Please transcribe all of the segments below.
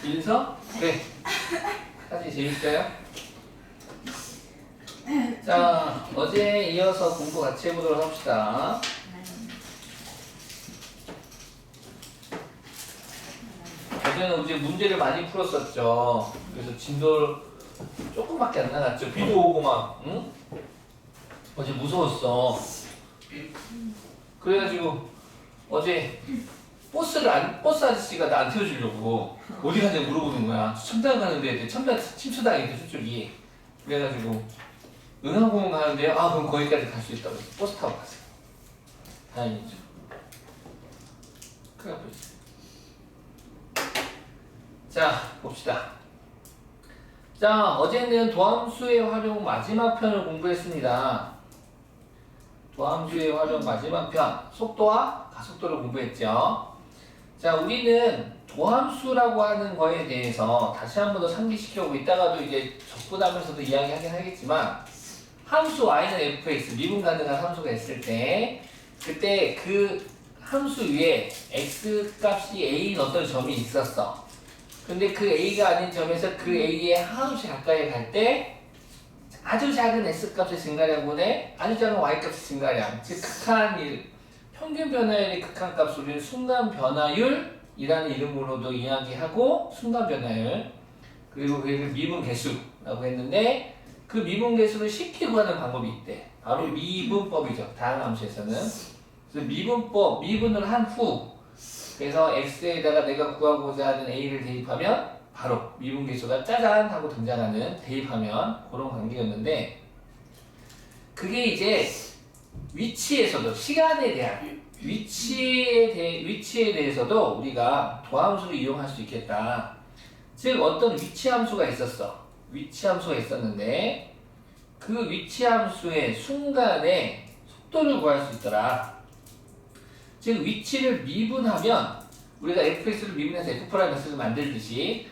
인서? 그래. 사진 재밌어요? 자, 어제 이어서 공부 같이 해보도록 합시다. 어제는 이제 문제를 많이 풀었었죠. 그래서 진도 조금밖에 안 나갔죠. 비도 오고 막, 응? 어제 무서웠어. 그래가지고 어제 버스 아저씨가 나 안 태워주려고 어디 가냐고 물어보는 거야. 첨단 가는데 첨단 침수당했대 저쪽이. 그래가지고 은하공원 가는데요. 아 그럼 거기까지 갈 수 있다고 버스 타고 갔어요. 다행이죠. 큰일 날 뻔했어요. 자 봅시다. 자 어제는 도함수의 활용 마지막 편을 공부했습니다. 도함수의 활용 마지막 편 속도와 가속도를 공부했죠. 자 우리는 도함수라고 하는 거에 대해서 다시 한 번 더 상기시켜보고 이따가도 이제 적분하면서도 이야기하긴 하겠지만 함수 y는 fx 미분 가능한 함수가 있을 때 그때 그 함수 위에 x 값이 a인 어떤 점이 있었어. 근데 그 a가 아닌 점에서 그 a의 하함수 가까이 갈 때 아주 작은 S값의 증가량분에 아주 작은 Y값의 증가량, 즉 극한일, 평균 변화율의 극한값을 우리는 순간 변화율이라는 이름으로도 이야기하고 순간 변화율 그리고 그걸 미분 개수라고 했는데 그 미분 개수를 쉽게 구하는 방법이 있대. 바로 미분법이죠. 다음 함수에서는. 그래서 미분법, 미분을 한 후 그래서 X에다가 내가 구하고자 하는 A를 대입하면 바로 미분계수가 짜잔 하고 등장하는 대입하면 그런 관계였는데 그게 이제 위치에서도 시간에 대한 위치에 대해서도 우리가 도함수를 이용할 수 있겠다. 즉 어떤 위치 함수가 있었어. 위치 함수가 있었는데 그 위치 함수의 순간에 속도를 구할 수 있더라. 즉 위치를 미분하면 우리가 fx를 미분해서 f'x를 만들듯이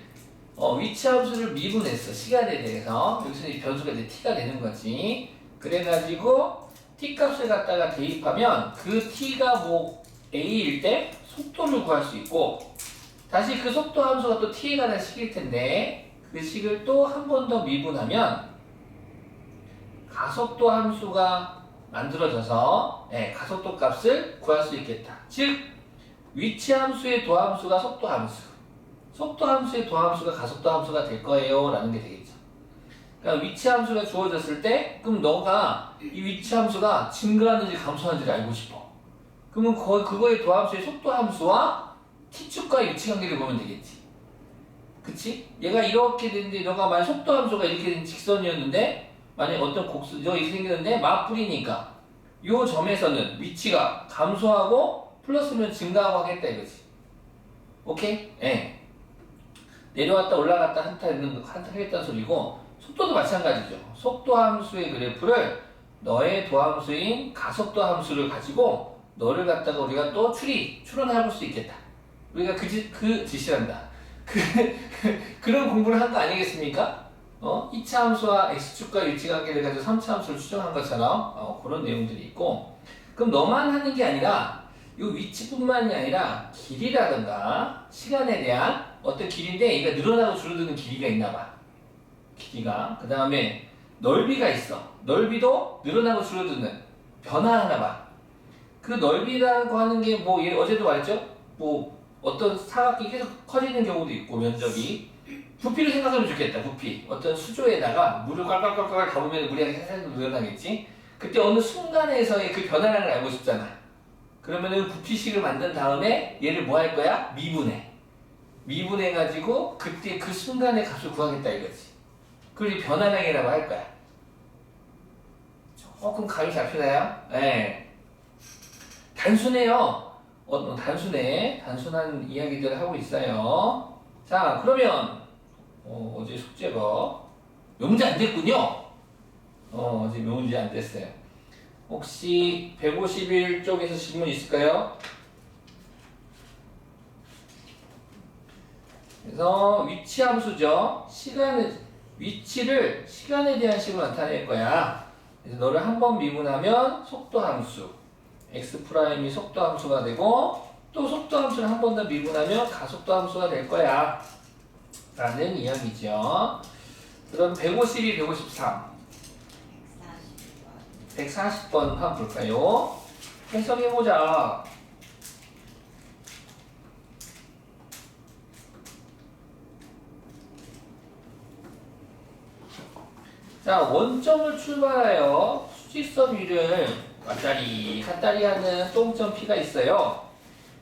위치 함수를 미분했어. 시간에 대해서. 여기서 이 변수가 이제 t가 되는 거지. 그래가지고 t 값을 갖다가 대입하면 그 t가 뭐 a일 때 속도를 구할 수 있고 다시 그 속도 함수가 또 t에 관한 식일 텐데 그 식을 또 한 번 더 미분하면 가속도 함수가 만들어져서 가속도 값을 구할 수 있겠다. 즉 위치 함수의 도함수가 속도 함수 속도 함수의 도함수가 가속도 함수가 될 거예요 라는 게 되겠죠. 그러니까 위치 함수가 주어졌을 때 그럼 너가 이 위치 함수가 증가하는지 감소하는지를 알고 싶어. 그러면 그거의 도함수의 속도 함수와 t축과의 위치 관계를 보면 되겠지. 그치? 얘가 이렇게 됐는데 너가 만약 속도 함수가 이렇게 된 직선이었는데 만약 어떤 곡선 이렇게 생겼는데 맞불이니까 이 점에서는 위치가 감소하고 플러스면 증가하고 하겠다 이거지. 오케이? 예. 내려왔다 올라갔다 한타 하겠다는 소리고 속도도 마찬가지죠. 속도 함수의 그래프를 너의 도함수인 가속도 함수를 가지고 너를 갖다가 우리가 또 추론해 볼 수 있겠다. 우리가 그 지시한다. 그런 공부를 한 거 아니겠습니까? 2차 함수와 x축과 위치 관계를 가지고 3차 함수를 추정한 것처럼 그런 내용들이 있고 그럼 너만 하는 게 아니라 이 위치뿐만이 아니라 길이라든가 시간에 대한 어떤 길인데 얘가 늘어나고 줄어드는 길이가 있나봐. 길이가. 그 다음에 넓이가 있어. 넓이도 늘어나고 줄어드는 변화하나봐. 그 넓이라고 하는 게 뭐 어제도 말했죠? 뭐 어떤 사각이 계속 커지는 경우도 있고 면적이 부피를 생각하면 좋겠다. 부피. 어떤 수조에다가 물을 깔깔깔깔 담으면 물이 살살 늘어나겠지? 그때 어느 순간에서의 그 변화량을 알고 싶잖아. 그러면은 부피식을 만든 다음에 얘를 뭐 할 거야? 미분해가지고 그때 그 순간의 값을 구하겠다 이거지. 그걸 변화량이라고 할 거야. 조금 감이 잡히나요? 네. 단순해요. 단순한 이야기들을 하고 있어요. 자, 그러면 어제 숙제가 명문제 안 됐군요. 어제 명문제 안 됐어요. 혹시 151쪽에서 질문 있을까요? 그래서 위치 함수죠. 위치를 시간에 대한 식으로 나타낼 거야. 그래서 너를 한 번 미분하면 속도 함수 x 프라임이 속도 함수가 되고 또 속도 함수를 한 번 더 미분하면 가속도 함수가 될 거야. 라는 이야기죠. 그럼 152, 153. 140번 한번 볼까요? 해석해보자. 자, 원점을 출발하여 수직선 위를 왔다리 갔다리 하는 똥점 P가 있어요.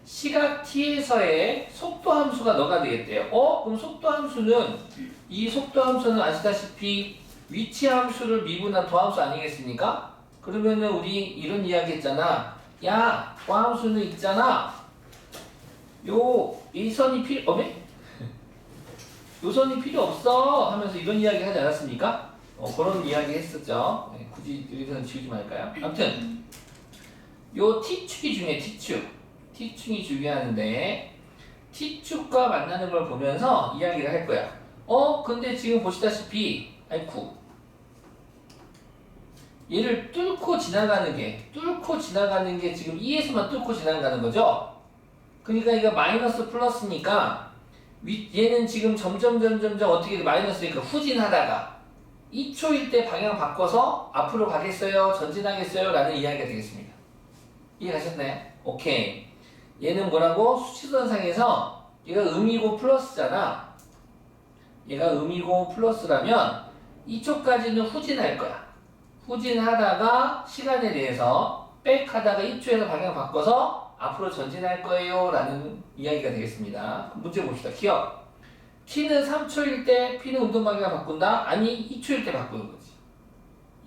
시각 T에서의 속도 함수가 너가 되겠대요. 그럼 속도 함수는, 이 속도 함수는 아시다시피 위치 함수를 미분한 도함수 아니겠습니까? 그러면은 우리 이런 이야기 했잖아. 야, 도함수는 있잖아. 이 선이 필요, 요 선이 필요 없어 하면서 이런 이야기 하지 않았습니까? 그런 이야기 했었죠. 네, 굳이 여기서는 지우지 말까요? 아무튼 요 T축이 중요해. T축이 중요한데 T축과 만나는 걸 보면서 이야기를 할 거야. 근데 지금 보시다시피 아이쿠 얘를 뚫고 지나가는 게 지금 E에서만 뚫고 지나가는 거죠. 그러니까 이거 마이너스 플러스니까 얘는 지금 점점 어떻게 마이너스니까 후진하다가 2초일 때 방향 바꿔서 앞으로 가겠어요? 전진하겠어요? 라는 이야기가 되겠습니다. 이해가셨나요? 오케이. 얘는 뭐라고? 수직선상에서 얘가 음이고 플러스잖아. 얘가 음이고 플러스라면 2초까지는 후진할 거야. 후진하다가 시간에 대해서 백 하다가 2초에서 방향 바꿔서 앞으로 전진할 거예요. 라는 이야기가 되겠습니다. 문제 봅시다. 기억. T는 3초일 때 P는 운동 방향을 바꾼다? 아니 2초일 때 바꾸는 거지.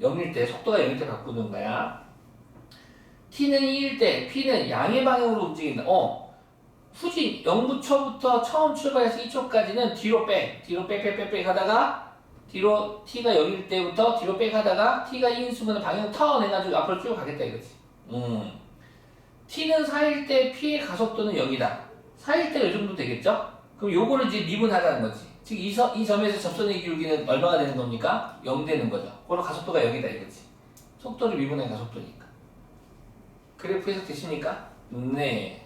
0일 때 속도가 0일 때 바꾸는 거야. T는 2일 때 P는 양의 방향으로 움직인다. 후진 0부터부터 처음 출발해서 2초까지는 뒤로 백 하다가 뒤로 T가 0일 때부터 뒤로 백 하다가 T가 2인 순간에 방향 턴해가지고 앞으로 쭉 가겠다 이거지. T는 4일 때 P의 가속도는 0이다. 4일 때가 이 정도 되겠죠? 그럼 요거를 이제 미분하라는 거지. 즉 이 점에서 접선의 기울기는 얼마가 되는 겁니까? 0 되는 거죠. 그럼 가속도가 0이다 이거지. 속도를 미분한 가속도니까. 그래프 해석 되십니까? 네.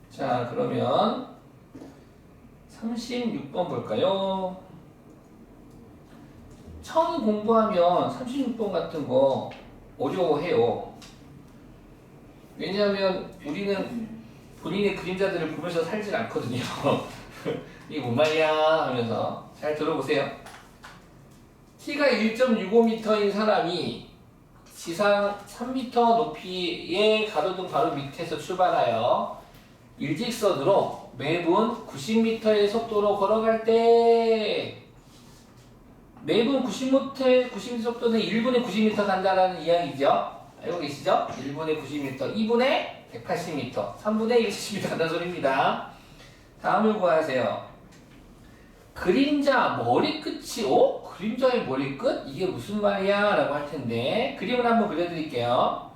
자, 그러면 36번 볼까요? 처음 공부하면 36번 같은 거 어려워해요. 왜냐하면 우리는 본인의 그림자들을 보면서 살질 않거든요. 이게 뭔 말이야 하면서 잘 들어보세요. T가 1.65m인 사람이 지상 3m 높이의 가로등 바로 밑에서 출발하여 일직선으로 매분 90m의 속도로 걸어갈 때 매분 90m 속도는 1분에 90m 간다라는 이야기죠. 알고 계시죠? 1분에 90m, 2분에 180m, 3분의 170m 간다는 소리입니다. 다음을 구하세요. 그림자 머리끝이 그림자의 머리끝? 이게 무슨 말이야? 라고 할 텐데 그림을 한번 그려드릴게요.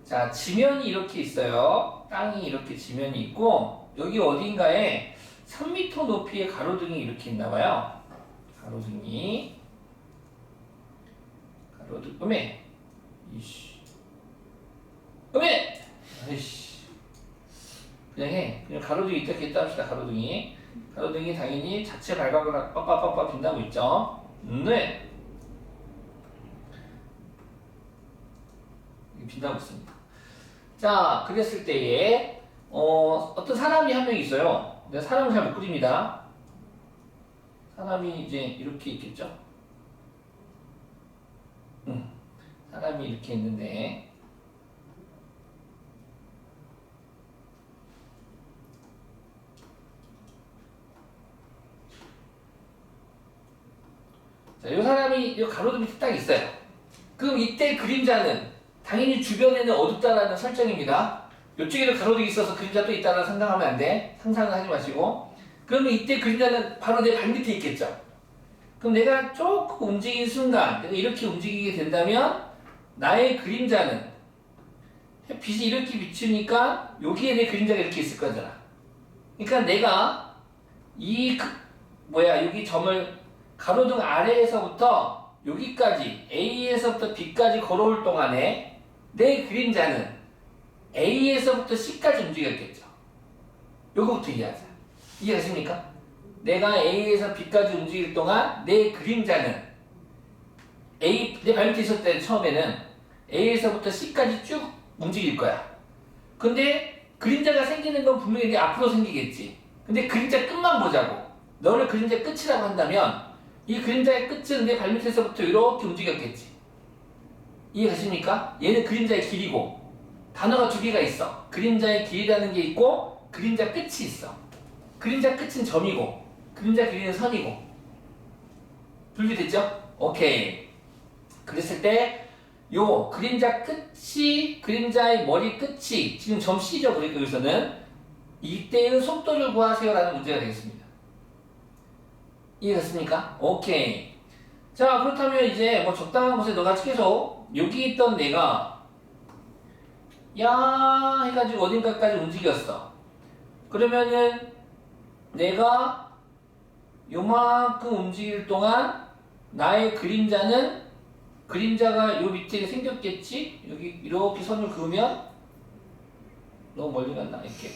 자, 지면이 이렇게 있어요. 땅이 이렇게 지면이 있고 여기 어딘가에 3m 높이의 가로등이 이렇게 있나봐요. 가로등이 아이씨 그냥 해. 그냥 가로등이 이렇게 있다 합시다. 가로등이 당연히 자체 발광을 빡빡빡빡 빛나고 있죠. 네. 빛나고 있습니다. 자, 그랬을 때에 어떤 사람이 한 명 있어요. 근데 사람을 잘 못 그립니다. 사람이 이제 이렇게 있겠죠. 사람이 이렇게 있는데 자, 이 사람이 이 가로등 밑에 딱 있어요. 그럼 이때 그림자는 당연히 주변에는 어둡다라는 설정입니다. 이쪽에도 가로등이 있어서 그림자 또 있다는 상상하면 안 돼. 상상은 하지 마시고. 그러면 이때 그림자는 바로 내 발밑에 있겠죠. 그럼 내가 조금 움직인 순간, 내가 이렇게 움직이게 된다면 나의 그림자는 빛이 이렇게 비추니까 여기에 내 그림자가 이렇게 있을 거잖아. 그러니까 내가 여기 점을 가로등 아래에서부터 여기까지 A에서부터 B까지 걸어올 동안에 내 그림자는 A에서부터 C까지 움직였겠죠. 요거부터 이해하자. 이해하십니까? 내가 A에서 B까지 움직일 동안 내 그림자는 내 발밑에 있었을 때 처음에는 A에서부터 C까지 쭉 움직일 거야. 근데 그림자가 생기는 건 분명히 내 앞으로 생기겠지. 근데 그림자 끝만 보자고. 너를 그림자 끝이라고 한다면 이 그림자의 끝은 내 발밑에서부터 이렇게 움직였겠지. 이해가십니까? 얘는 그림자의 길이고 단어가 두 개가 있어. 그림자의 길이라는 게 있고 그림자 끝이 있어. 그림자 끝은 점이고 그림자 길이는 선이고. 분리됐죠? 오케이. 그랬을 때 요 그림자 끝이 그림자의 머리 끝이 지금 점 C죠. 그러니까 여기서는 이때의 속도를 구하세요라는 문제가 되겠습니다. 이해됐습니까? 오케이. 자, 그렇다면 이제 뭐 적당한 곳에 너가 계속 여기 있던 내가 야 해가지고 어딘가까지 움직였어. 그러면은 내가 요만큼 움직일 동안 나의 그림자가 요 밑에 생겼겠지? 여기 이렇게 선을 그으면 너무 멀리 갔나? 이렇게.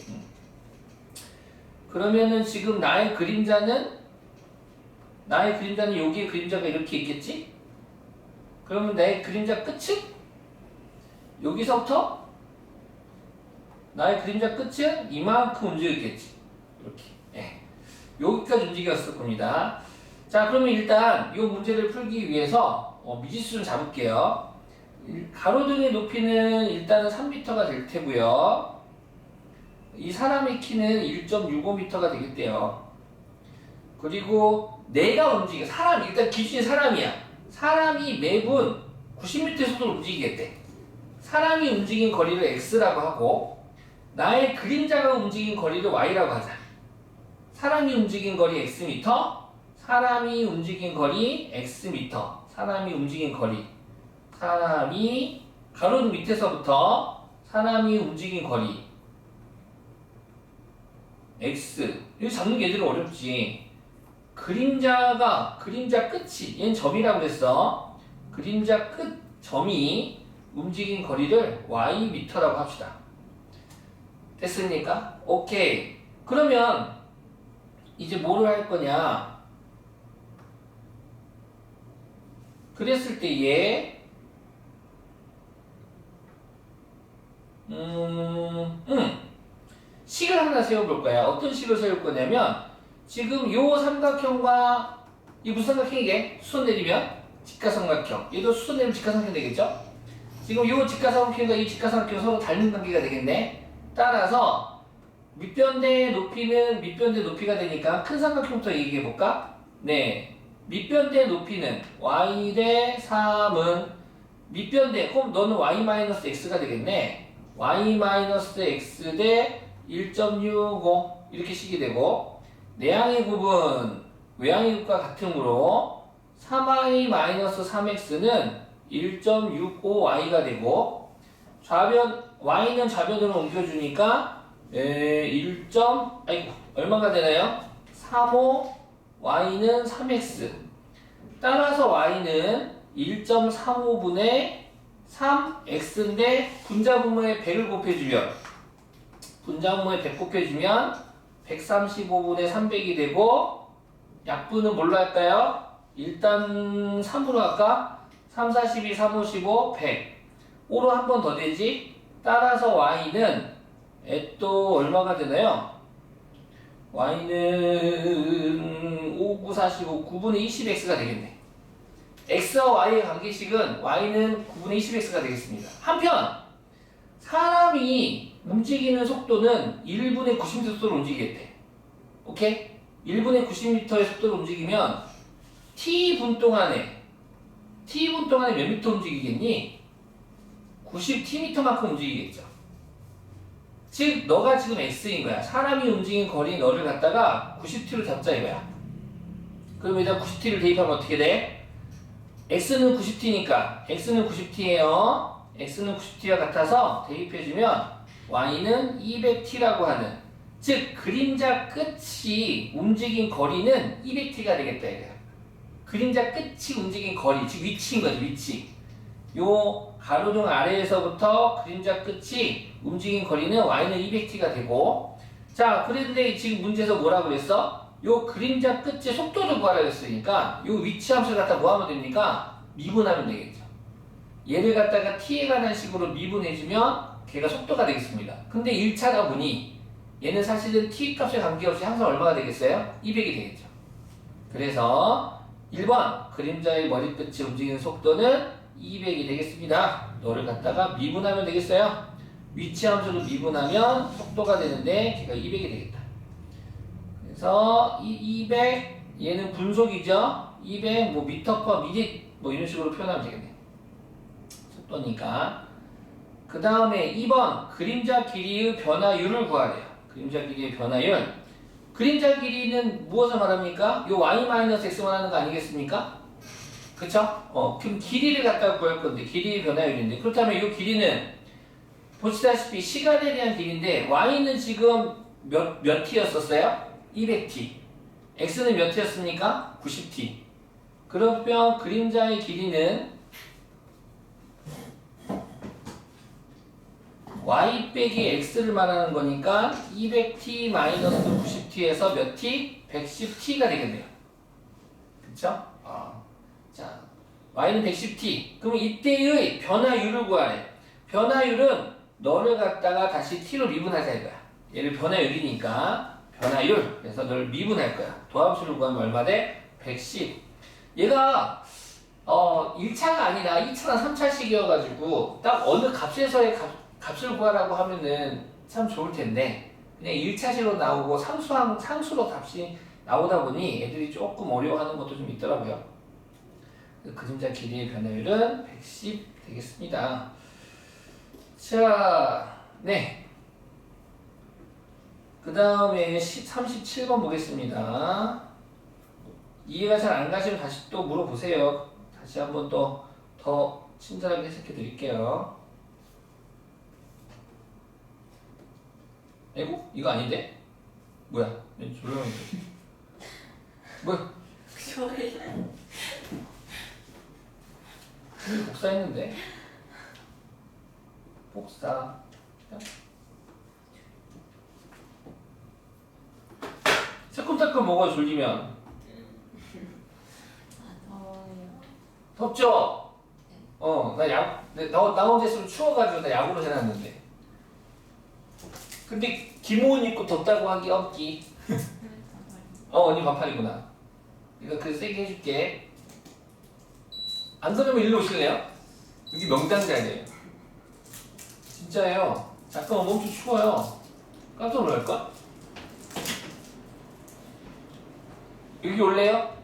그러면은 지금 나의 그림자는 여기에 그림자가 이렇게 있겠지? 그러면 나의 그림자 끝은 여기서부터 나의 그림자 끝은 이만큼 움직였겠지. 이렇게. 예. 여기까지 움직였을 겁니다. 자, 그러면 일단 이 문제를 풀기 위해서 미지수 좀 잡을게요. 가로등의 높이는 일단은 3m가 될 테고요. 이 사람의 키는 1.65m가 되겠대요. 그리고 내가 일단 기준이 사람이야. 사람이 매분 90m 속도로 움직이겠대. 사람이 움직인 거리를 x라고 하고 나의 그림자가 움직인 거리를 y라고 하자. 사람이 움직인 거리 x미터, 사람이 움직인 거리 x미터, 사람이 가로등 밑에서부터 사람이 움직인 거리 x. 이거 잡는 게 애들은 어렵지. 그림자 끝이 얘는 점이라고 그랬어. 그림자 끝 점이 움직인 거리를 y미터라고 합시다. 됐습니까? 오케이. 그러면 이제 뭐를 할 거냐? 그랬을 때에 식을 하나 세워볼 거야. 어떤 식을 세울 거냐면 지금 요 삼각형과 이 무슨 삼각형이게? 수선 내리면 직가삼각형. 얘도 수선 내리면 직가삼각형 되겠죠? 지금 요 직가삼각형과 이 직가삼각형 서로 닮은 관계가 되겠네. 따라서 밑변대 높이가 되니까 큰 삼각형부터 얘기해 볼까? 네. 밑변대 높이는 y 대 3은 밑변대, 그럼 너는 y-x가 되겠네. y-x 대 1.65 이렇게 식이 되고 내항의 곱은 외항의 곱과 같으므로 3y-3x는 1.65y가 되고 y는 좌변으로 옮겨주니까 얼마가 되나요? 35 y는 3x. 따라서 y는 1.35분의 3x인데 분자분모에 100을 곱해주면 135분의 300이 되고 약분은 뭘로 할까요? 일단 3으로 할까? 3, 42, 3, 55, 100 5로 한 번 더 되지? 따라서 y는 또 얼마가 되나요? y는 5, 9, 45, 9분의 20x가 되겠네. x와 y의 관계식은 y는 9분의 20x가 되겠습니다. 한편 사람이 움직이는 속도는 1분의 90m 속도로 움직이겠대. 오케이? 1분의 90m의 속도로 움직이면 t분 동안에 몇 미터 움직이겠니? 90t만큼 움직이겠죠. 즉 너가 지금 x인 거야. 사람이 움직인 거리인 너를 갖다가 90t로 잡자 이거야. 그럼 여기다 90t를 대입하면 어떻게 돼? x는 90t니까 x는 90t예요. x는 90t와 같아서 대입해주면 y는 200t라고 하는, 즉 그림자 끝이 움직인 거리는 200t가 되겠다 이거야. 그림자 끝이 움직인 거리, 즉 위치인 거지, 위치. 요 가로등 아래에서부터 그림자 끝이 움직인 거리는 y는 200t가 되고, 자 그런데 지금 문제에서 뭐라 그랬어? 요 그림자 끝의 속도를 구하라 그랬으니까 요 위치 함수를 갖다 뭐 하면 됩니까? 미분하면 되겠죠. 얘를 갖다가 t에 관한 식으로 미분해주면 걔가 속도가 되겠습니다. 근데 1차가 보니 얘는 사실은 t 값에 관계없이 항상 얼마가 되겠어요? 200이 되겠죠. 그래서 1번 그림자의 머리끝이 움직이는 속도는 200이 되겠습니다. 너를 갖다가 미분하면 되겠어요. 위치 함수를 미분하면 속도가 되는데 걔가 200이 되겠다. 그래서 이 200 얘는 분속이죠. 200 뭐 미터 퍼 미리 뭐 이런 식으로 표현하면 되겠네요. 속도니까. 그 다음에 2번 그림자 길이의 변화율을 구하래요. 그림자 길이의 변화율. 그림자 길이는 무엇을 말합니까? 요 y-x 말하는 거 아니겠습니까? 그쵸? 그럼 길이를 갖다가 구할 건데 길이의 변화율인데, 그렇다면 이 길이는 보시다시피 시간에 대한 길이인데 y는 지금 몇 t였었어요? 200t. x는 몇 t였습니까? 90t. 그러면 그림자의 길이는 y 빼기 x를 말하는 거니까 200t 마이너스 90t에서 몇 t? 110t가 되겠네요. 그쵸? 자, y는 110t. 그럼 이때의 변화율을 구하래. 변화율은 너를 갖다가 다시 t로 미분하자 이거야. 얘를 변화율이니까 변화율. 그래서 너를 미분할 거야. 도함수를 구하면 얼마 돼? 110. 얘가 1차가 아니라 2차나 3차식이어가지고 딱 어느 값에서의 값을 구하라고 하면은 참 좋을 텐데 그냥 1차식으로 나오고 상수로 값이 나오다 보니 애들이 조금 어려워하는 것도 좀 있더라고요. 그림자 길이의 변화율은 110 되겠습니다. 자, 네. 그 다음에 37번 보겠습니다. 이해가 잘 안 가시면 다시 또 물어보세요. 다시 한번 또 더 친절하게 해석해 드릴게요. 에고? 이거 아닌데? 뭐야? 조용히 뭐야? 좋아요. 복사했는데? 복사. 새콤달콤 먹어 졸리면. 덥죠? 나 어제 좀 추워가지고 나 야구로 해놨는데. 근데 기모은 입고 덥다고 하기 없기. 언니 반팔이구나. 이거 그래서 세게 해줄게. 안 그러면 일로 오실래요? 여기 명당 자리예요. 진짜예요. 잠깐만 엄청 추워요. 깜짝 놀랄까? 여기 올래요?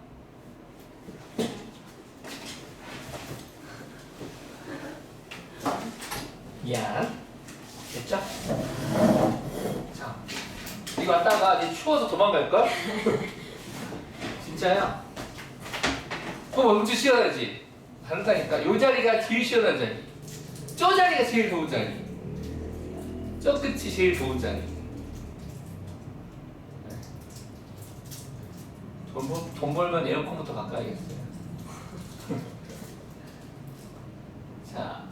미안. 됐죠? 자, 이거 왔다가 이제 추워서 도망갈걸? 진짜야? 그럼 엄청 시원하지? 다르다니까. 요 자리가 제일 시원한 자리. 저 자리가 제일 좋은 자리. 저 끝이 제일 좋은 자리. 돈 벌면 에어컨부터 바꿔야겠어요. 자,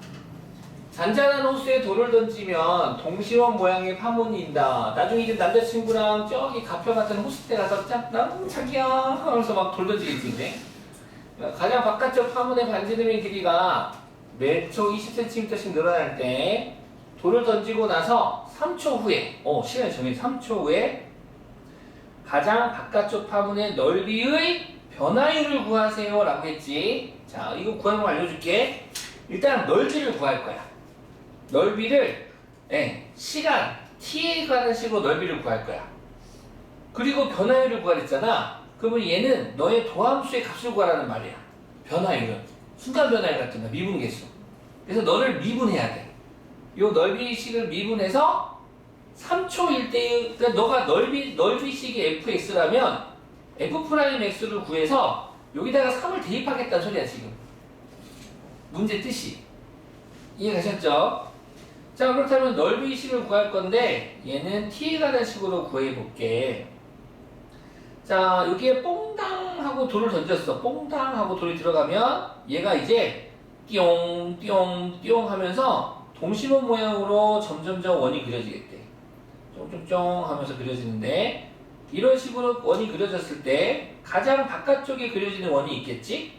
잔잔한 호수에 돌을 던지면 동시원 모양의 파문이 인다. 나중에 이제 남자친구랑 저기 가평 같은 호수대 가서 나 자기야 하면서 막 돌 던지겠지. 가장 바깥쪽 파문의 반지름의 길이가 매초 20cm씩 늘어날 때 돌을 던지고 나서 3초 후에 시간이 정해져 3초 후에 가장 바깥쪽 파문의 넓이의 변화율을 구하세요 라고 했지. 자, 이거 구하는 거 알려줄게. 일단 넓이를 구할 거야. 넓이를 시간 t에 관한 식으로 넓이를 구할 거야. 그리고 변화율을 구하랬잖아. 그러면 얘는 너의 도함수의 값을 구하라는 말이야. 변화율은 순간 변화율 같은 거 미분계수. 그래서 너를 미분해야 돼. 요 넓이식을 미분해서 3초일 때, 그러니까 너가 넓이식이 fx라면 f'x를 구해서 여기다가 3을 대입하겠다는 소리야 지금. 문제 뜻이. 이해가셨죠? 자, 그렇다면 넓이식을 구할 건데 얘는 t에 관한 식으로 구해볼게. 자, 여기에 뽕당 하고 돌을 던졌어. 뽕당 하고 돌이 들어가면 얘가 이제 띠용 띠용 띠용 하면서 동심원 모양으로 점점점 원이 그려지겠대. 쫑쫑쫑 하면서 그려지는데 이런 식으로 원이 그려졌을 때 가장 바깥쪽에 그려지는 원이 있겠지?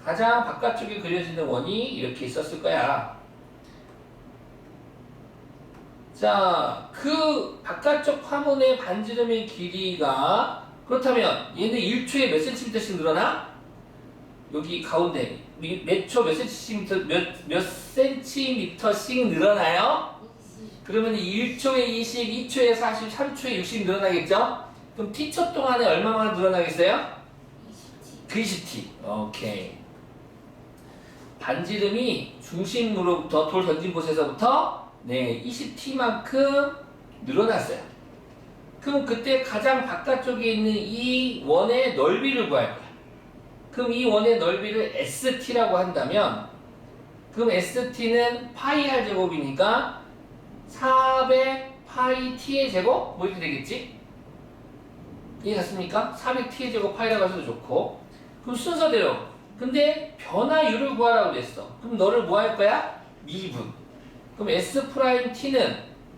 가장 바깥쪽에 그려지는 원이 이렇게 있었을 거야. 자, 그 바깥쪽 화문의 반지름의 길이가 그렇다면 얘는 1초에 몇 cm씩 늘어나? 여기 가운데 몇 초 몇 cm씩 늘어나요? 그러면 1초에 20, 2초에 40, 3초에 60 늘어나겠죠? 그럼 t초 동안에 얼마나 늘어나겠어요? 20t. 오케이. 반지름이 중심으로부터 돌 던진 곳에서부터 20t만큼 늘어났어요. 그럼 그때 가장 바깥쪽에 있는 이 원의 넓이를 구할 거야. 그럼 이 원의 넓이를 st라고 한다면 그럼 st는 파이 r 제곱이니까 400 파이 t의 제곱? 뭐 이렇게 되겠지? 이해갔습니까? 400t의 제곱 파이라고 해서도 좋고. 그럼 순서대로. 근데 변화율을 구하라고 그랬어. 그럼 너를 뭐 할 거야? 미분. 그럼 s't는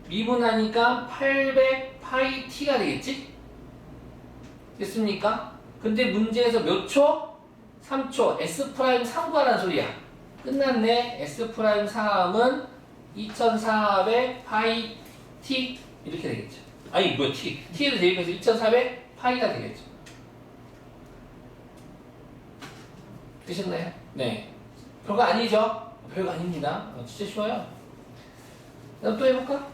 미분하니까 800 파이 t가 되겠지? 됐습니까? 근데 문제에서 몇 초? 3초. S'3 구하라는 소리야. 끝났네. S'3은 2400 파이 t 이렇게 되겠죠. 아니 뭐야 t에도 대입해서 2400 파이가 되겠죠. 되셨나요? 네. 별거 아니죠? 별거 아닙니다. 진짜 쉬워요. 그럼 또 해볼까?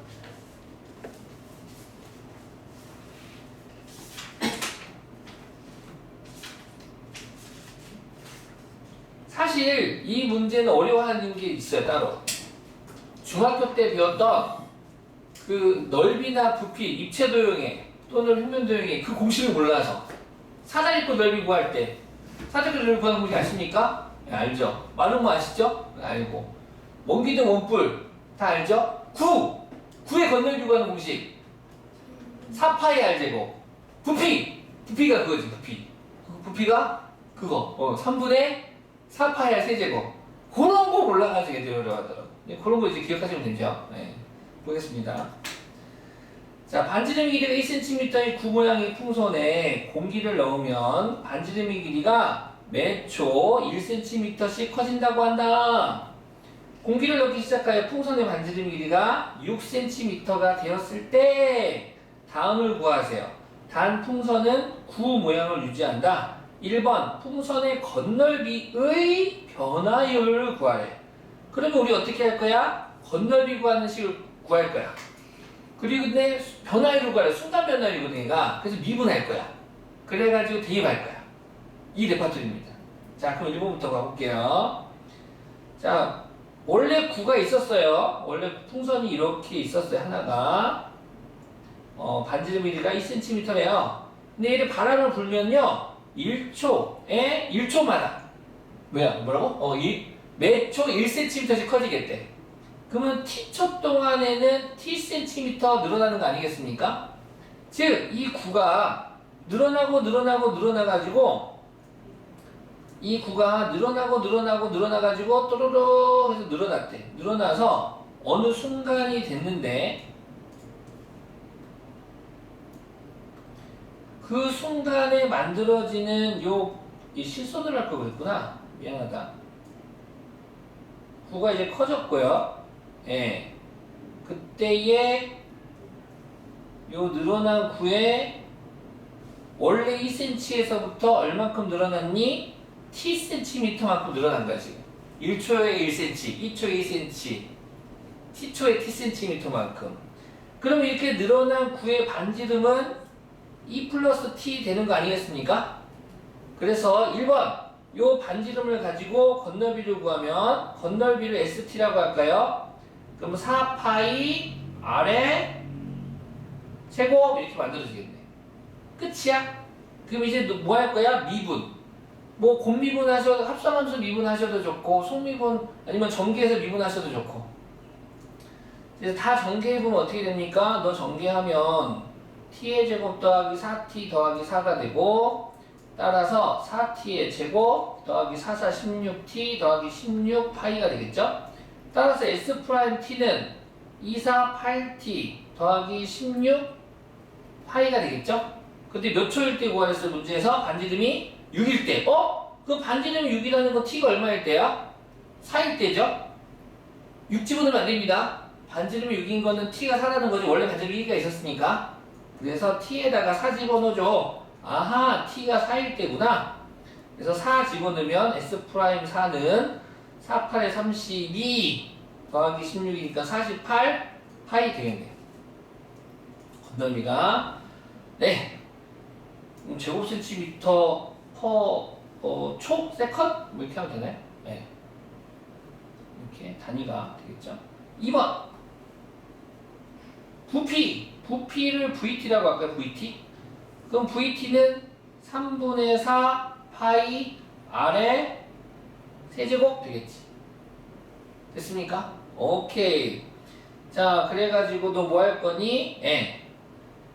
사실 이 문제는 어려워하는 게 있어요. 따로. 중학교 때 배웠던 그 넓이나 부피, 입체도형의 또는 평면도형의 그 공식을 몰라서 사다리꼴 넓이 구할 때 사다리꼴 넓이 구하는 공식 아십니까? 네, 알죠? 마름모 아시죠? 네, 알고. 원기둥 원뿔 다 알죠? 9의 건널비 구하는 공식 4파이 r제곱 부피가 그거지. 부피가 그거 3분의 4파이 r 세제곱. 그런 거 몰라가지고 애들이 어려워하더라고. 그런 거 이제 기억하시면 되죠. 네. 보겠습니다. 자, 반지름 길이가 1cm의 구 모양의 풍선에 공기를 넣으면 반지름의 길이가 매 초 1cm씩 커진다고 한다. 공기를 넣기 시작하여 풍선의 반지름 길이가 6cm가 되었을 때 다음을 구하세요. 단 풍선은 구 모양을 유지한다. 1번 풍선의 건널비의 변화율을 구하래. 그러면 우리 어떻게 할 거야? 건널비 구하는 식을 구할 거야. 그리고 근데 변화율을 구하래. 순간 변화율이거든 얘가. 그래서 미분할 거야. 그래가지고 대입할 거야. 이 레파토리입니다. 자, 그럼 1번부터 가볼게요. 자, 원래 구가 있었어요. 원래 풍선이 이렇게 있었어요. 하나가 반지름 길이가 2cm래요. 근데 얘를 바람을 불면요 1초마다 뭐라고? 매 초 1cm씩 커지겠대. 그러면 t초 동안에는 tcm 늘어나는 거 아니겠습니까? 즉 이 구가 늘어나가지고 이 구가 늘어나가지고 또로로 해서 늘어났대. 늘어나서 어느 순간이 됐는데 그 순간에 만들어지는 이 실선을 할 거 그랬구나. 미안하다. 구가 이제 커졌고요. 예. 그때에 요 늘어난 구에 원래 2cm에서부터 얼만큼 늘어났니? tcm만큼 늘어난 거야 지금. 1초에 1cm, 2초에 2cm, t초에 tcm만큼. 그럼 이렇게 늘어난 구의 반지름은 2 플러스 t 되는 거 아니겠습니까? 그래서 1번 요 반지름을 가지고 건널비를 구하면 건널비를 st라고 할까요? 그럼 4파이 r의 제곱 이렇게 만들어지겠네. 끝이야. 그럼 이제 뭐 할 거야? 미분. 뭐 곱미분 하셔도 합성함수 미분 하셔도 좋고 속미분 아니면 전개해서 미분 하셔도 좋고. 그래서 다 전개해보면 어떻게 됩니까? 너 전개하면 t의 제곱 더하기 4t 더하기 4가 되고 따라서 4t의 제곱 더하기 4, 4, 16t 더하기 16 파이가 되겠죠? 따라서 S'T는 2, 4, 8t 더하기 16 파이가 되겠죠? 근데 몇 초일 때 구하랬어요? 문제에서 반지름이 6일 때. 그 반지름 6이라는 건 t가 얼마일 때야? 4일 때죠? 6 집어넣으면 안 됩니다. 반지름이 6인 거는 t가 4라는 거지. 원래 반지름이 1가 있었으니까. 그래서 t에다가 4 집어넣어줘. 아하, t가 4일 때구나. 그래서 4 집어넣으면 S'4는 4, 8에 32 더하기 16이니까 48 파이 되겠네요. 건너미가 네. 제곱센티미터 초? 세컨? 뭐 이렇게 하면 되나요? 네. 이렇게 단위가 되겠죠. 2번 부피를 VT라고 할까요? VT? 그럼 VT는 3분의 4 파이 R의 세제곱 되겠지. 됐습니까? 오케이. 자, 그래가지고 너 뭐 할 거니?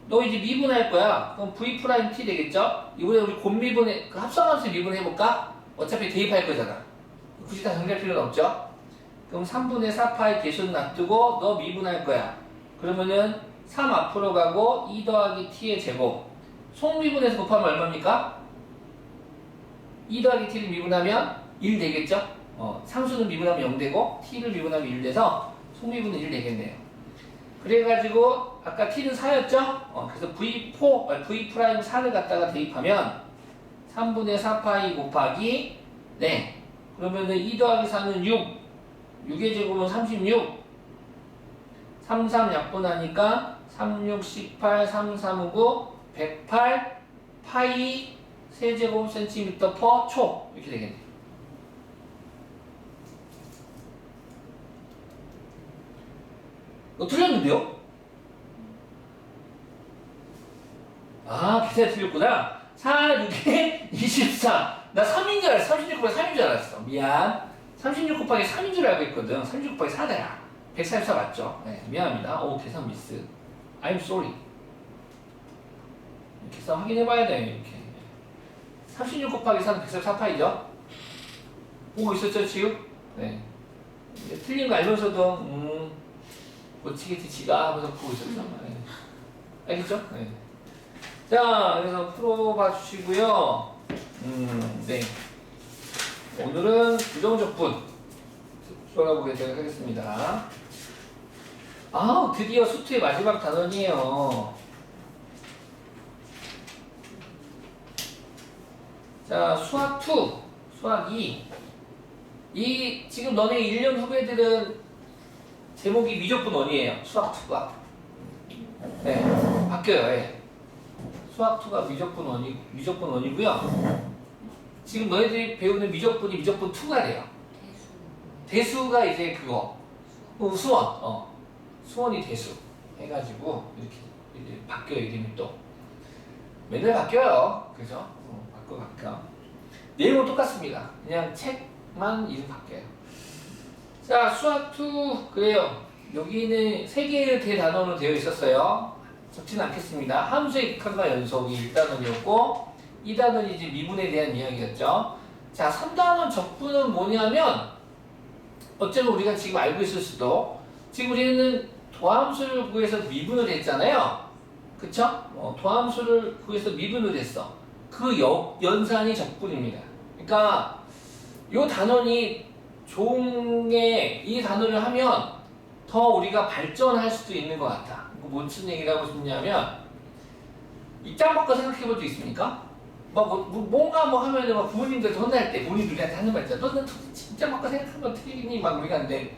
너 이제 미분할 거야. 그럼 V'T 되겠죠? 이번에 우리 곱미분해, 그 합성함수 미분해볼까? 어차피 대입할 거잖아. 굳이 다 정리할 필요는 없죠? 그럼 3분의 4파이 계수는 놔두고 너 미분할 거야. 그러면은 3 앞으로 가고 2 더하기 t의 제곱. 속미분해서 곱하면 얼마입니까? 2 더하기 t를 미분하면 1 되겠죠? 상수는 미분하면 0 되고 t를 미분하면 1 돼서 속미분은 1 되겠네요. 그래가지고 아까 t는 4였죠? 그래서 V'4를 갖다가 대입하면 3분의 4파이 곱하기 네. 그러면은 2 더하기 4는 6 6의 제곱은 36 3, 3 약분하니까 3, 6, 18, 3, 3, 9, 108 파이 세제곱 센티미터 퍼 초 이렇게 되겠네요. 틀렸는데요? 아, 계산이 틀렸구나. 4, 6에 24. 나 3인 줄 알았어. 36 곱하기 3인 줄 알았어. 미안. 36 곱하기 3인 줄 알고 있거든. 36 곱하기 4다야. 144 맞죠? 네, 미안합니다. 오, 계산 미스. I'm sorry. 계산 확인해봐야 돼, 이렇게. 36 곱하기 4는 144파이죠? 보고 있었죠, 지금? 네. 틀린 거 알면서도, 고치겠지, 지가 하면서 보고 있었죠. 네. 알겠죠? 네. 자, 그래서 풀어봐 주시고요. 네. 오늘은 부정적분 풀어보도록 하겠습니다. 드디어 수트의 마지막 단원이에요. 자, 수학 2, 수학 2. 지금 너네 1년 후배들은 제목이 미적분 원이에요. 수학 2가. 네, 바뀌어요. 네. 수학 2가 미적분 원이고요. 지금 너희들이 배우는 미적분이 미적분 2가 돼요. 대수가 이제 그거. 수원. 수원이 대수. 해가지고 이렇게 이제 바뀌어요. 이름이 또. 맨날 바뀌어요. 그죠? 바뀌어. 내용은 똑같습니다. 그냥 책만 이름 바뀌어요. 자, 수학 2 그래요. 여기는 3개의 대단원으로 되어 있었어요. 적지는 않겠습니다. 함수의 극한과 연속이 1단원이었고 2단원이 이제 미분에 대한 이야기였죠. 자, 3단원 적분은 뭐냐면 어쩌면 우리가 지금 알고 있을 수도 지금 우리는 도함수를 구해서 미분을 했잖아요. 그쵸? 도함수를 구해서 미분을 했어. 그 연산이 적분입니다. 그러니까 이 단원이 종에 이 단어를 하면 더 우리가 발전할 수도 있는 것 같아. 무슨 얘기를 하고 싶냐면 입장 바꿔 생각해 볼 수 있습니까? 뭔가 하면은 부모님들 혼날 때 부모님들 우리한테 하는 말 있잖아. 너는 입장 바꿔 생각하면 틀리니 막 우리가 하는데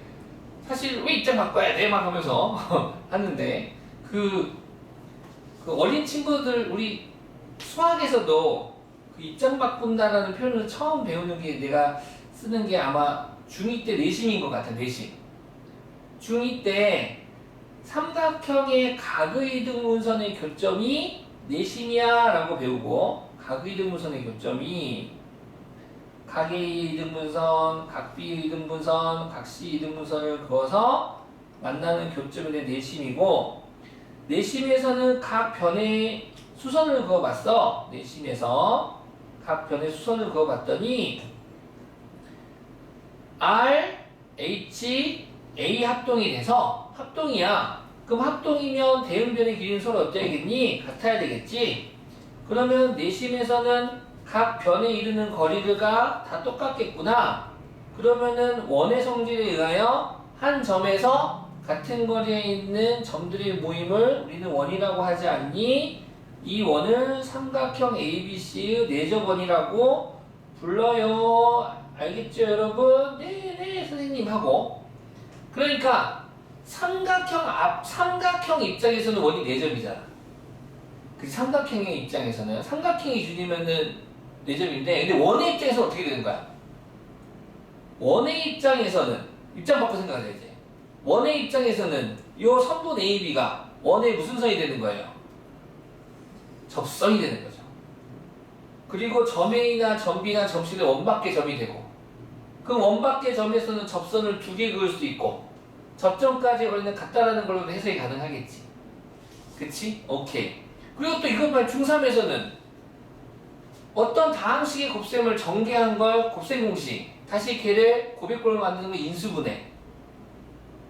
사실 왜 입장 바꿔야 돼? 막 하면서 하는데 그 어린 친구들 우리 수학에서도 그 입장 바꾼다라는 표현을 처음 배우는 게 내가 쓰는 게 아마 중2 때 내심인 것 같아. 내심. 중2 때 삼각형의 각의등분선의 교점이 내심이야 라고 배우고 각의등분선의 교점이 각의 이등분선, 각비 이등분선, 각시 이등분선을 그어서 만나는 교점이 내심이고, 내심에서는 각 변의 수선을 그어봤어. 내심에서 각 변의 수선을 그어봤더니 R, H, A 합동이 돼서 합동이야. 그럼 합동이면 대응변의 길이는 서로 어때야겠니? 같아야 되겠지? 그러면 내심에서는 각 변에 이르는 거리가 다 똑같겠구나. 그러면은 원의 성질에 의하여 한 점에서 같은 거리에 있는 점들의 모임을 우리는 원이라고 하지 않니? 이 원을 삼각형 ABC의 내접원이라고 불러요. 알겠죠, 여러분? 네, 선생님 하고. 그러니까 삼각형 입장에서는 원이 내접이잖아. 그 삼각형의 입장에서는 삼각형이 주님면은 내접인데, 근데 원의 입장에서 어떻게 되는 거야? 원의 입장에서는 입장 바꿔 생각하자 이제. 원의 입장에서는 이 선분 AB가 원의 무슨 선이 되는 거예요? 접선이 되는 거죠. 그리고 점 A나 점 B나 점 C는 원밖에 점이 되고, 그럼 원밖의 점에서는 접선을 2개 그을 수 있고 접점까지 거리는 같다라는 걸로 해석이 가능하겠지. 그치? 오케이. 그리고 또 이것 말 중3에서는 어떤 다항식의 곱셈을 전개한 걸 곱셈 공식, 다시 걔를 고백골로 만드는 거 인수분해,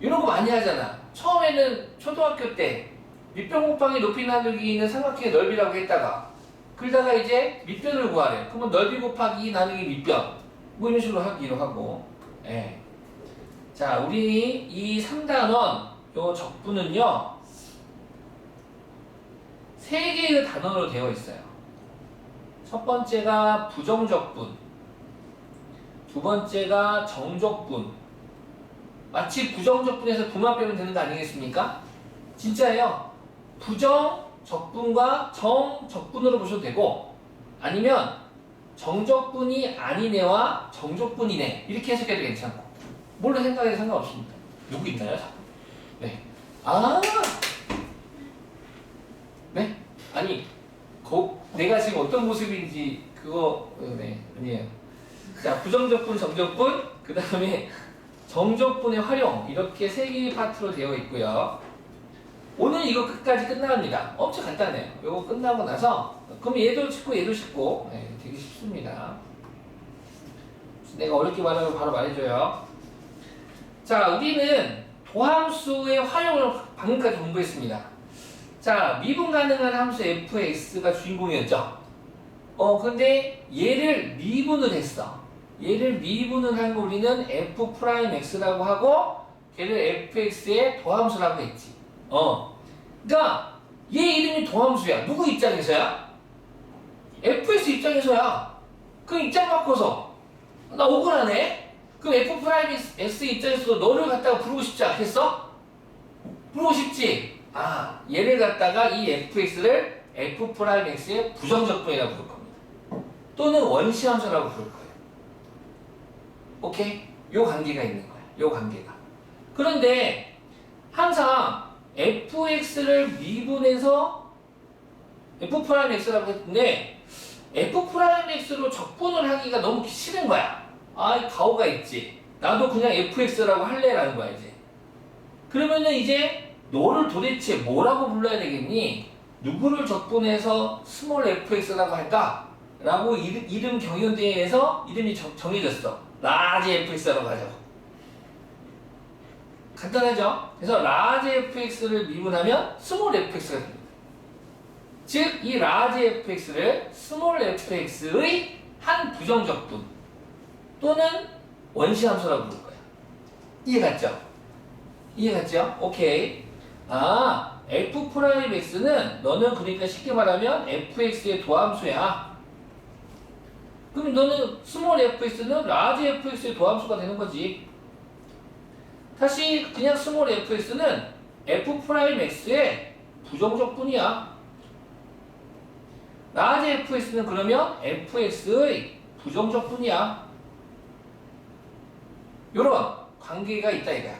이런 거 많이 하잖아. 처음에는 초등학교 때 밑변 곱하기 높이 나누기 있는 삼각형의 넓이라고 했다가 그러다가 이제 밑변을 구하래. 그러면 넓이 곱하기 나누기 밑변 뭐 이런 식으로 하기로 하고. 예. 자, 우리 이 3단원 요 적분은요 3개의 단원으로 되어 있어요. 첫 번째가 부정적분, 두 번째가 정적분. 마치 부정적분에서 부만 빼면 되는 거 아니겠습니까? 진짜예요. 부정적분과 정적분으로 보셔도 되고, 아니면 정적분이 아니네와 정적분이네 이렇게 해석해도 괜찮고, 뭘로 생각해도 상관없습니다. 누구 있나요? 네. 네? 아니 내가 지금 어떤 모습인지 그거 네 아니에요. 자, 부정적분, 정적분, 그 다음에 정적분의 활용, 이렇게 3개의 파트로 되어 있고요. 오늘 이거 끝까지 끝납니다. 엄청 간단해요. 이거 끝나고 나서 그럼 얘도 쉽고 얘도 쉽고, 네, 되게 쉽습니다. 내가 어렵게 말하면 바로 말해줘요. 자, 우리는 도함수의 활용을 방금까지 공부했습니다. 자, 미분 가능한 함수 fx가 주인공이었죠. 근데 얘를 미분을 했어. 얘를 미분을 한 거 우리는 f'x라고 하고, 걔를 fx의 도함수라고 했지. 그러니까 얘 이름이 도함수야. 누구 입장에서야? fx 입장에서야. 그 입장 바꿔서 나 억울하네. 그럼 f'x 입장에서도 너를 갖다가 부르고 싶지 않겠어? 부르고 싶지. 얘를 갖다가 이 fx를 f'x의 부정적분이라고 부를 겁니다. 또는 원시함수라고 부를 거예요. 오케이? 요 관계가 있는 거야. 요 관계가. 그런데 항상 fx를 미분해서 f'x라고 했는데 f'x로 적분을 하기가 너무 싫은 거야. 가오가 있지. 나도 그냥 fx라고 할래라는 거야 이제. 그러면은 이제 너를 도대체 뭐라고 불러야 되겠니? 누구를 적분해서 스몰 fx라고 할까? 라고 이름 경연대회에서 이름이 정해졌어. 라지 fx라고 하자고. 간단하죠? 그래서 라지 fx를 미분하면 스몰 fx가 됩니다. 즉, 이 라지 fx를 스몰 fx의 한 부정적분 또는 원시함수라고 부를 거야. 이해갔죠? 이해갔죠? 오케이. f'x는 너는 그러니까 쉽게 말하면 fx의 도함수야. 그럼 너는 스몰 fx는 라지 fx의 도함수가 되는 거지. 다시 그냥 스몰 fx는 f'x의 부정적분이야. 라지 fx는 그러면 fx의 부정적분이야. 요런 관계가 있다 이거야.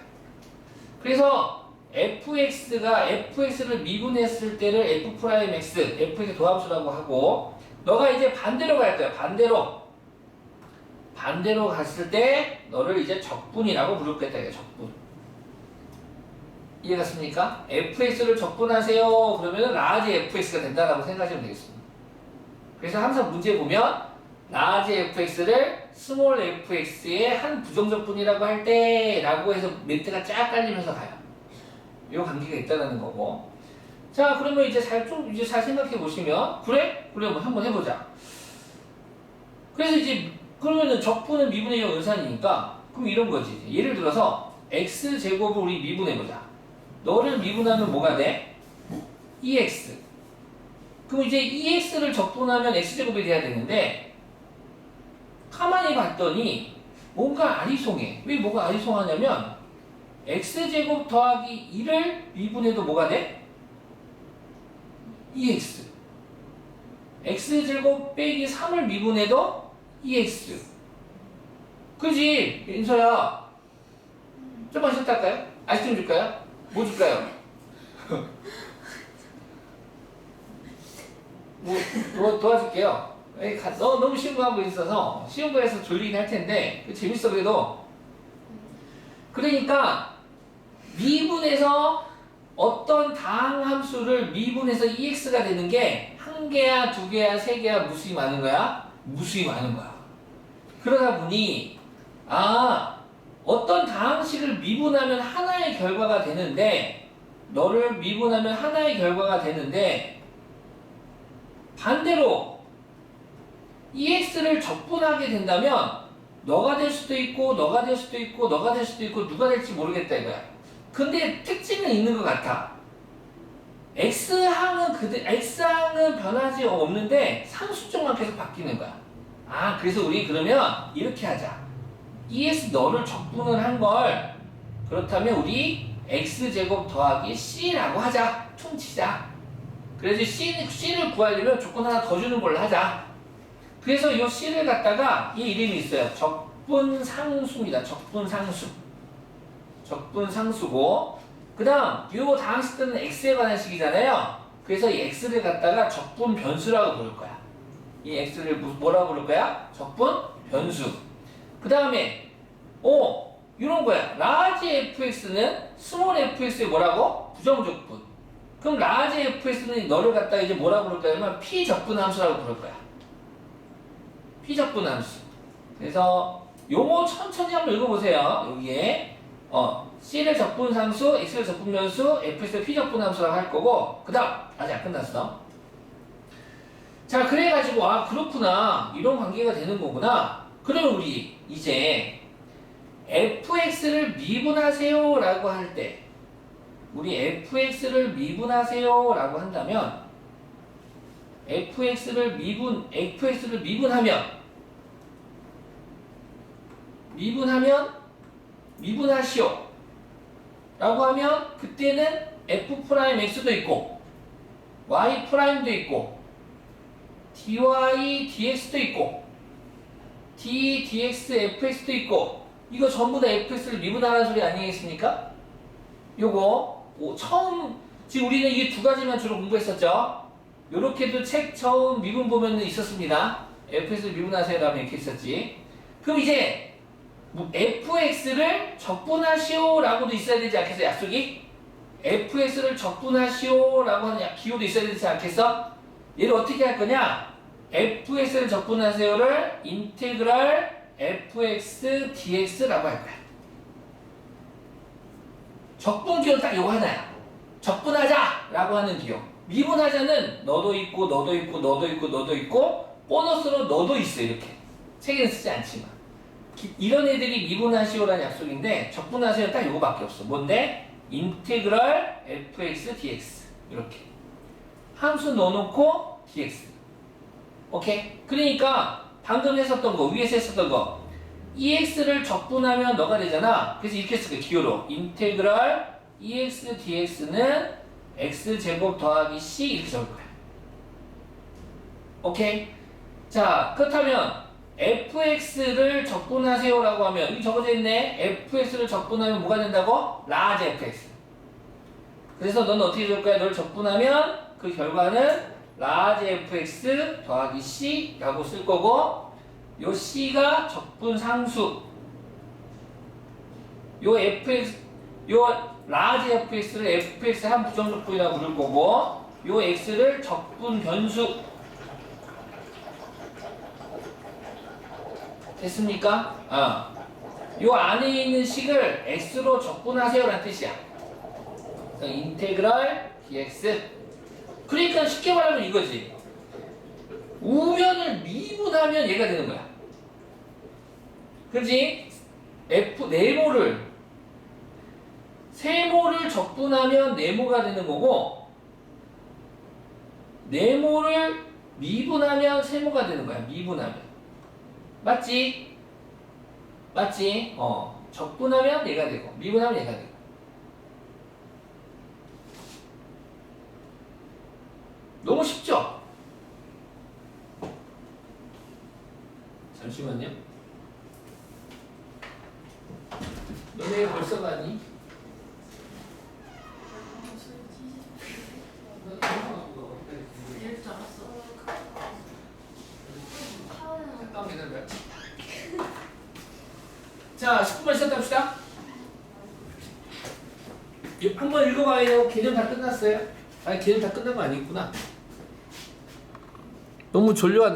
그래서 fx가 fx를 미분했을 때를 f'x, fx의 도함수라고 하고, 너가 이제 반대로 갈 거야. 반대로 갔을 때 너를 이제 적분이라고 부를 거다. 이게 적분. 이해갔습니까? fx를 적분하세요. 그러면 라지 fx가 된다라고 생각하시면 되겠습니다. 그래서 항상 문제 보면 라지 fx를 스몰 fx의 한 부정적분이라고 할 때 라고 해서 멘트가 쫙 깔리면서 가요. 이 관계가 있다는 거고. 자, 그러면 이제 잘 생각해 보시면, 그래? 그래, 뭐 한번 해보자. 그래서 이제, 그러면은 적분은 미분의 0 연산이니까, 그럼 이런 거지. 예를 들어서, x제곱을 우리 미분해보자. 너를 미분하면 뭐가 돼? 2x. 그럼 이제 2x를 적분하면 x제곱이 돼야 되는데, 가만히 봤더니, 뭔가 아리송해. 왜 뭐가 아리송하냐면, x제곱 더하기 1을 미분해도 뭐가 돼? 2x. x제곱 빼기 3을 미분해도 2x. 그지? 인서야. 좀만 쉬었다 할까요? 아이스크림 줄까요? 뭐 줄까요? 뭐 도와줄게요. 너무 쉬운 거 하고 있어서 쉬운 거에서 졸리긴 할 텐데 재밌어 그래도. 그러니까 미분해서 어떤 다항함수를 미분해서 EX가 되는 게 한 개야, 두 개야, 세 개야, 무수히 많은 거야? 무수히 많은 거야. 그러다 보니 어떤 다항식을 미분하면 하나의 결과가 되는데 너를 미분하면 하나의 결과가 되는데 반대로 EX를 적분하게 된다면 너가 될 수도 있고 너가 될 수도 있고 너가 될 수도 있고 누가 될지 모르겠다 이거야. 근데 특징은 있는 것 같아. X항은 변하지 없는데 상수쪽만 계속 바뀌는 거야. 그래서 우리 그러면 이렇게 하자. ES 너를 적분을 한 걸 그렇다면 우리 X제곱 더하기 C라고 하자. 퉁치자. 그래서 C를 구하려면 조건 하나 더 주는 걸로 하자. 그래서 이 C를 갖다가 이 이름이 있어요. 적분상수입니다. 적분상수고 그 다음 요 다항식들은 x에 관한 식이잖아요. 그래서 이 x를 갖다가 적분변수라고 부를 거야. 이 x를 뭐라고 부를 거야? 적분변수. 그 다음에 이런 거야. 라지 fx는 스몰 fx의 뭐라고? 부정적분. 그럼 라지 fx는 너를 갖다가 이제 뭐라고 부를 거냐면 피적분함수라고 부를 거야. 피적분함수. 그래서 요거 천천히 한번 읽어보세요. 여기에 C를 적분상수, X를 적분변수, Fx를 피적분함수라고 할 거고 그 다음 아직 안 끝났어. 자 그래가지고 그렇구나 이런 관계가 되는 거구나. 그러면 우리 이제 Fx를 미분하세요 라고 할 때 우리 FX를 미분하세요 라고 한다면 FX를 미분하시오 라고 하면 그때는 F'X도 있고 Y'도 있고 dy dx도 있고 d dx fx도 있고 이거 전부 다 fx를 미분하라는 소리 아니겠습니까? 요거 지금 우리는 이 두 가지만 주로 공부했었죠. 요렇게도 책 처음 미분 보면 있었습니다. fx를 미분하세요 라면 이렇게 있었지. 그럼 이제 fx를 적분하시오 라고도 있어야 되지 않겠어? 약속이? fx를 적분하시오 라고 하는 기호도 있어야 되지 않겠어? 얘를 어떻게 할 거냐? fx를 적분하세요를 인테그랄 fx dx라고 할 거야. 적분 기호는 딱 요거 하나야. 적분하자 라고 하는 기호. 미분하자는 너도 있고 너도 있고 너도 있고 너도 있고 보너스로 너도 있어. 이렇게 책에는 쓰지 않지만 이런 애들이 미분하시오라는 약속인데 적분하세요는 딱 요거밖에 없어. 뭔데? 인테그랄 fx dx 이렇게 함수 넣어놓고 dx. 오케이? 그러니까 방금 했었던 거 위에서 했었던 거 ex를 적분하면 너가 되잖아. 그래서 이렇게 쓸 거야. 기호로 인테그랄 ex dx는 x제곱 더하기 c 이렇게 적을 거야. 오케이? 자 그렇다면 fx를 적분하세요 라고 하면 여기 적어져 있네. fx를 적분하면 뭐가 된다고? 라지 fx. 그래서 너는 어떻게 줄 거야? 너를 적분하면 그 결과는 라지 fx 더하기 c 라고 쓸 거고 요 c가 적분상수 요 fx 요 라지 fx를 fx의 한 부정적분이라고 부를 거고 요 x를 적분 변수 됐습니까? 요 안에 있는 식을 x로 적분하세요 라는 뜻이야. 그래서 인테그럴 dx. 그러니까 쉽게 말하면 이거지. 우변을 미분하면 얘가 되는 거야. 그렇지? f 네모를 세모를 적분하면 네모가 되는 거고 네모를 미분하면 세모가 되는 거야. 미분하면. 맞지? 맞지? 적분하면 얘가 되고 미분하면 얘가 되고. 너무 쉽죠? 잠시만요. 너네 벌써 가니? 이럴 줄 알았어. 잠깐 기다려요. 자, 10분만 쉬었다 합시다. 한번 읽어봐요. 개념 다 끝났어요? 아니, 개념 다 끝난 거 아니구나. 너무 졸려한다.